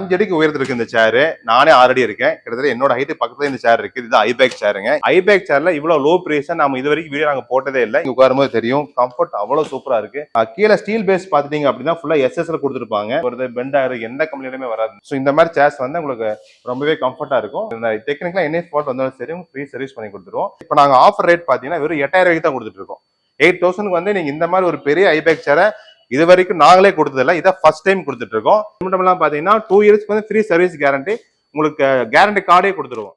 5 அடிக்கு உயரத்துல இருக்கு இந்த சேர். நானே 6 அடி இருக்கேன். கிட்டத்தட்ட என்னோட ஹைட் பக்கத்துல இந்த சேர் இருக்கு. இது ஐபேக் சேருங்க. ஐபேக் சேர்ல இவ்வளவு லோ பிரைஸா நாம இது வரைக்கும் வீடியோ நாங்க போட்டதே இல்லை. இங்க உட்காரும்போது தெரியும் கம்ஃபர்ட் அவ்வளவு சூப்பரா இருக்கு. கீழே ஸ்டீல் பேஸ் பாத்துட்டீங்க அப்படின்னா ஃபுல்லா எஸ்எஸ்ல கொடுத்துருப்பாங்க. ஒரு பெண்ட் ஆறு எந்த கம்பெனிலுமே வராது. ஸோ இந்த மாதிரி சேர்ஸ் வந்து உங்களுக்கு ரொம்பவே கம்ஃபர்ட்டா இருக்கும். இந்த டெக்னிக்கலா என்ன ஃபால்ட் வந்தாலும் சரி ஃப்ரீ சர்வீஸ் பண்ணி கொடுத்துருவோம். இப்போ நாங்க ஆஃபர் ரேட் பாத்தீங்கன்னா வெறும் 8000 ரூபாய்க்கு தான் கொடுத்துட்டு இருக்கோம். 8000 வந்து நீங்க இந்த மாதிரி ஒரு பெரிய ஐபேக் சேரை இது வரைக்கும் நாங்களே கொடுத்ததில்ல. இதை ஃபர்ஸ்ட் டைம் கொடுத்துட்டு இருக்கோம். மட்டும் பாத்தீங்கன்னா 2 இயர்ஸ்க்கு வந்து ஃப்ரீ சர்வீஸ் கேரண்டி, உங்களுக்கு கேரண்டி கார்டே கொடுத்துருவோம்.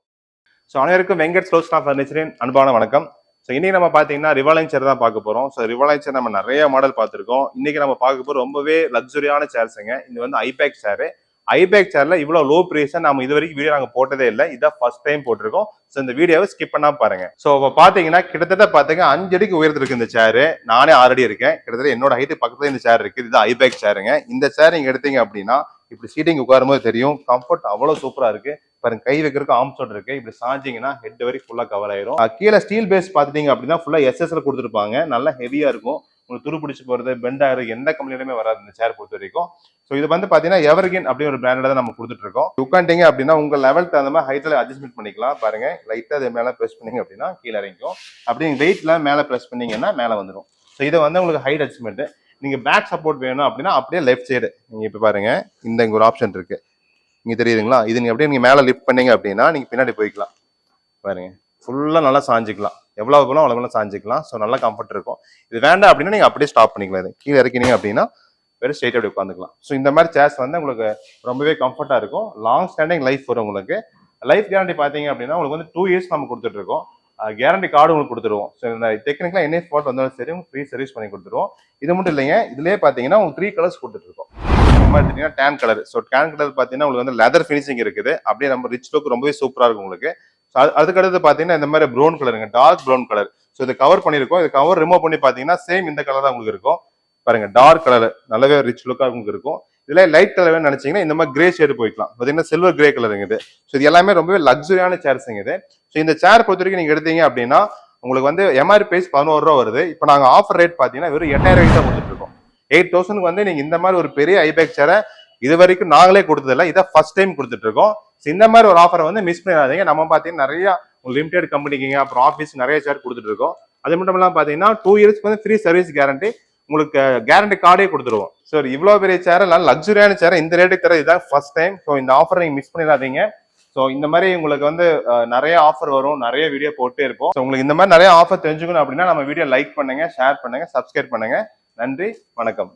ஸோ அனைவருக்கும் வெங்கட் ஸ்லோஸ்னா ஃபர்னிச்சரின் அன்பான வணக்கம். ஸோ இன்னைக்கு நம்ம பாத்தீங்கன்னா ரிவாலிங் சேர் தான் பார்க்க போறோம். ஸோ ரிவாலிங் சேர் நம்ம நிறைய மாடல் பார்த்துருக்கோம். இன்னைக்கு நம்ம பார்க்க போறோம் ரொம்பவே லக்ஸுரியான சேர்ஸுங்க. இது வந்து ஐபேக் சேர். ஐபேக் சேர்ல இவ்வளவு லோ பிரைஸா நம்ம இது வரைக்கும் வீடியோ நாங்க போட்டதே இல்லை. இதான் ஃபர்ஸ்ட் டைம் போட்டிருக்கோம். ஸோ இந்த வீடியோவை ஸ்கிப் பண்ணாம பாருங்க. ஸோ இப்போ பாத்தீங்கன்னா கிட்டத்தட்ட பாத்தீங்க 5 அடிக்கு உயரத்துல இருக்கு இந்த சேர். நானே 6 அடி இருக்கேன். கிட்டத்தட்ட என்னோட ஹைட் பக்கத்துல இந்த சேர் இருக்கு. இது ஐபேக் சேருங்க. இந்த சேர் நீங்க எடுத்தீங்க அப்படின்னா இப்படி சீட்டிங் உட்காரும்போது தெரியும் கம்ஃபர்ட் அவ்வளவு சூப்பரா இருக்கு. பாருங்க கை வைக்கிறதுக்கு ஆம்சோட் இருக்கு. இப்படி சாஞ்சிங்கன்னா ஹெட் வரைக்கும் ஃபுல்லா கவர் ஆயிரும். கீழே ஸ்டீல் பேஸ் பாத்துட்டீங்க அப்படின்னா ஃபுல்லா எஸ்எஸ்ல கொடுத்துருப்பாங்க. நல்லா ஹெவியா இருக்கும். உங்களுக்கு துரு பிடிச்சு போறது பெண்ட் ஆறு எந்த கம்பெனிலுமே வராது இந்த சேர் பொறுத்த வரைக்கும். ஸோ இது வந்து பாத்தீங்கன்னா எவர்கின் அப்படின்னு ஒரு பிராண்ட்ல தான் நம்ம கொடுத்துட்டு இருக்கோம். உட்காந்துட்டீங்க அப்படின்னா உங்க லெவல் தகுந்த மாதிரி ஹைட்ல அட்ஜஸ்ட்மெண்ட் பண்ணிக்கலாம். பாருங்க லைட்டா அது மேல பிரஸ் பண்ணீங்க அப்படின்னா கீழே இறங்கும். அப்படி வெயிட்ல மேல பிரஸ் பண்ணீங்கன்னா மேல வந்துடும். ஸோ இது வந்து உங்களுக்கு ஹைட் அட்ஜஸ்ட்மெண்ட். நீங்க பேக் சப்போர்ட் வேணும் அப்படின்னா அப்படியே லெஃப்ட் சைடு நீங்க இப்ப பாருங்க இங்க ஒரு ஆப்ஷன் இருக்கு. இங்க தெரியுதுங்களா? இது நீங்க அப்படியே நீங்க மேல லிஃப்ட் பண்ணீங்க அப்படின்னா நீங்க பின்னாடி போய்க்கலாம். பாருங்க ஃபுல்லா நல்லா சாஞ்சிக்கலாம். எவ்வளவு போலும் அவ்வளவு சாஞ்சிக்கலாம். ஸோ நல்லா கம்ஃபர்ட் இருக்கும். இது வேண்டாம் அப்படின்னா நீங்க அப்படியே ஸ்டாப் பண்ணிக்கலாம். இது கீழே இறக்கினீங்க அப்படின்னா வெறும் ஸ்ட்ரெயிட் அப்படி உட்காந்துக்கலாம். ஸோ இந்த மாதிரி சேர்ஸ் வந்து உங்களுக்கு ரொம்பவே கம்ஃபர்ட்டா இருக்கும். லாங் ஸ்டாண்டிங் லைஃப் வரும். உங்களுக்கு லைஃப் கேரண்டி பாத்தீங்க அப்படின்னா உங்களுக்கு வந்து 2 இயர்ஸ் நம்ம கொடுத்துட்டு இருக்கோம். கேரண்டி கார்டு உங்களுக்கு கொடுத்துருவோம். ஸோ இந்த டெக்னிக்கலா என்ன ஃபால்ட் வந்தாலும் சரி ஃப்ரீ சர்வீஸ் பண்ணி கொடுத்துருவோம். இது மட்டும் இல்லைங்க, இதுலயே பாத்தீங்கன்னா உங்களுக்கு 3 கலர்ஸ் கொடுத்துட்டு இருக்கோம். Tan colour. So tan colour பாத்தீங்கன்னா உங்களுக்கு வந்து லெதர் ஃபினிஷிங் இருக்குது. அப்படியே நம்ம ரிச் லுக் ரொம்பவே சூப்பரா இருக்கும் உங்களுக்கு. அதுக்கடுத்து பாத்தீங்கன்னா இந்த மாதிரி ப்ரௌன் கலருங்க, டார்க் ப்ரௌன் கலர். ஸோ இதை கவர் பண்ணிருக்கோம். இது கவர் ரிமூவ் பண்ணி பாத்தீங்கன்னா சேம் இந்த கலர் தான் உங்களுக்கு இருக்கும். பாருங்க டார்க் கலர் நல்லாவே ரிச் லுக்கா உங்களுக்கு இருக்கும். இதுல லைட் கலர் நினைச்சீங்கன்னா இந்த மாதிரி கிரே ஷேடு போய்க்கலாம். பாத்தீங்கன்னா சில்வர் கிரே கலருங்க இது. ஸோ இது எல்லாமே ரொம்பவே லக்ஸுரியான சேர்ஸுங்க இது. ஸோ இந்த சேர் பொறுத்த வரைக்கும் நீங்க எடுத்தீங்க அப்படின்னா உங்களுக்கு வந்து எம்ஆர்பி பிரைஸ் 11 ரூபா வருது. இப்போ நாங்க ஆஃபர் ரேட் பாத்தீங்கன்னா வெறும் 8000 ரூபாய்க்கு தான் கொடுத்துட்டு இருக்கோம். 8000 வந்து நீங்க இந்த மாதிரி ஒரு பெரிய ஐபேக் சேரை இது வரைக்கும் நாங்களே கொடுத்ததில்ல. இதான் ஃபர்ஸ்ட் டைம் கொடுத்துட்டு இருக்கோம். இந்த மாதிரி ஒரு ஆஃபரை வந்து மிஸ் பண்ணிடாதீங்க. நம்ம பாத்தீங்கன்னா நிறைய லிமிடெட் கம்பெனிக்கு அப்புறம் ஆஃபீஸ் நிறைய சேர் கொடுத்துட்டு இருக்கோம். அது மட்டும் இல்லாம பாத்தீங்கன்னா 2 இயர்ஸ்க்கு வந்து ஃப்ரீ சர்வீஸ் கேரண்டி, உங்களுக்கு கேரண்டி கார்டே கொடுத்துருவோம். ஸோ இவ்வளவு பெரிய சேர் நல்லா லக்ஸுரியான சேர் இந்த ரேட்டுக்கு தர இதுதான் ஃபர்ஸ்ட் டைம். ஸோ இந்த ஆஃபரை நீங்க மிஸ் பண்ணிடாதீங்க. ஸோ இந்த மாதிரி உங்களுக்கு வந்து நிறைய ஆஃபர் வரும், நிறைய வீடியோ போட்டே இருப்போம். ஸோ உங்களுக்கு இந்த மாதிரி நிறைய ஆஃபர் தெரிஞ்சுக்கணும் அப்படின்னா நம்ம வீடியோ லைக் பண்ணுங்க, ஷேர் பண்ணுங்க, சப்ஸ்கிரைப் பண்ணுங்க. நன்றி, வணக்கம்.